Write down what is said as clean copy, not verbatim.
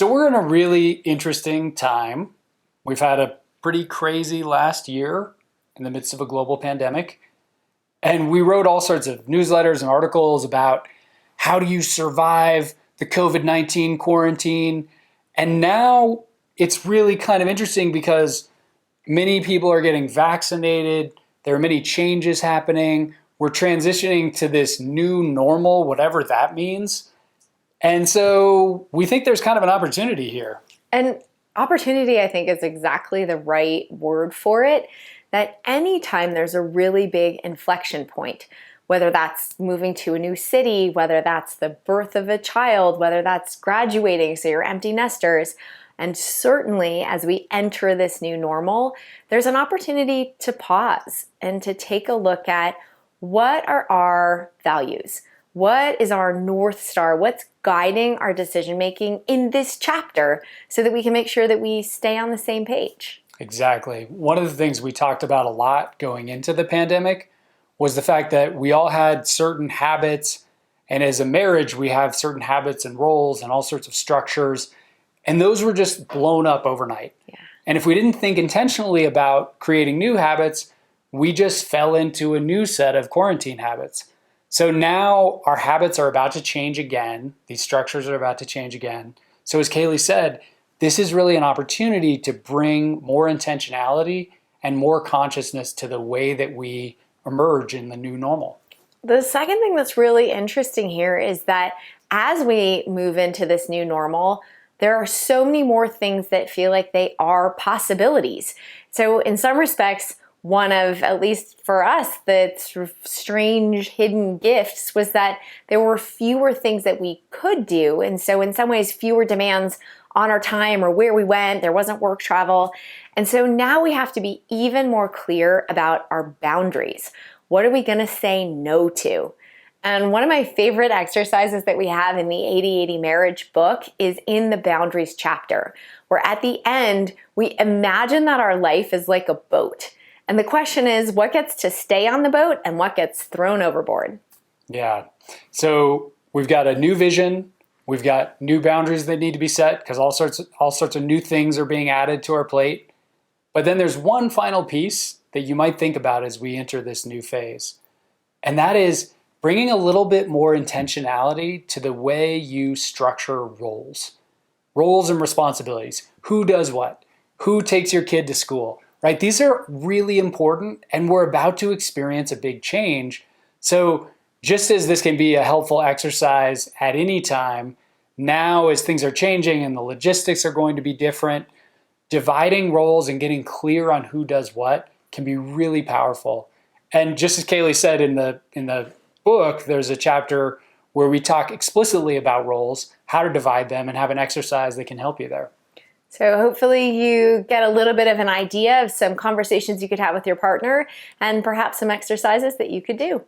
So we're in a really interesting time. We've had a pretty crazy last year in the midst of a global pandemic. And we wrote all sorts of newsletters and articles about how do you survive the COVID-19 quarantine. And now it's really kind of interesting because many people are getting vaccinated. There are many changes happening. We're transitioning to this new normal, whatever that means. And so we think there's kind of an opportunity here. And opportunity, I think, is exactly the right word for it. That anytime there's a really big inflection point, whether that's moving to a new city, whether that's the birth of a child, whether that's graduating, so you're empty nesters, and certainly as we enter this new normal, there's an opportunity to pause and to take a look at what are our values? What is our North Star? What's guiding our decision making in this chapter so that we can make sure that we stay on the same page? Exactly. One of the things we talked about a lot going into the pandemic was the fact that we all had certain habits. And as a marriage, we have certain habits and roles and all sorts of structures. And those were just blown up overnight. Yeah. And if we didn't think intentionally about creating new habits, we just fell into a new set of quarantine habits. So now our habits are about to change again. These structures are about to change again. So as Kaylee said, this is really an opportunity to bring more intentionality and more consciousness to the way that we emerge in the new normal. The second thing that's really interesting here is that as we move into this new normal, there are so many more things that feel like they are possibilities. So in some respects, one of, at least for us, the sort of strange hidden gifts was that there were fewer things that we could do. And so in some ways, fewer demands on our time or where we went. There wasn't work travel. And so now we have to be even more clear about our boundaries. What are we going to say no to? And one of my favorite exercises that we have in the 80-80 marriage book is in the boundaries chapter, where at the end, we imagine that our life is like a boat. And the question is, what gets to stay on the boat and what gets thrown overboard? Yeah. So we've got a new vision. We've got new boundaries that need to be set because all sorts of new things are being added to our plate. But then there's one final piece that you might think about as we enter this new phase. And that is bringing a little bit more intentionality to the way you structure roles and responsibilities. Who does what? Who takes your kid to school? Right? These are really important, and we're about to experience a big change. So just as this can be a helpful exercise at any time, now as things are changing and the logistics are going to be different, dividing roles and getting clear on who does what can be really powerful. And just as Kaylee said in the book, there's a chapter where we talk explicitly about roles, how to divide them, and have an exercise that can help you there. So hopefully you get a little bit of an idea of some conversations you could have with your partner and perhaps some exercises that you could do.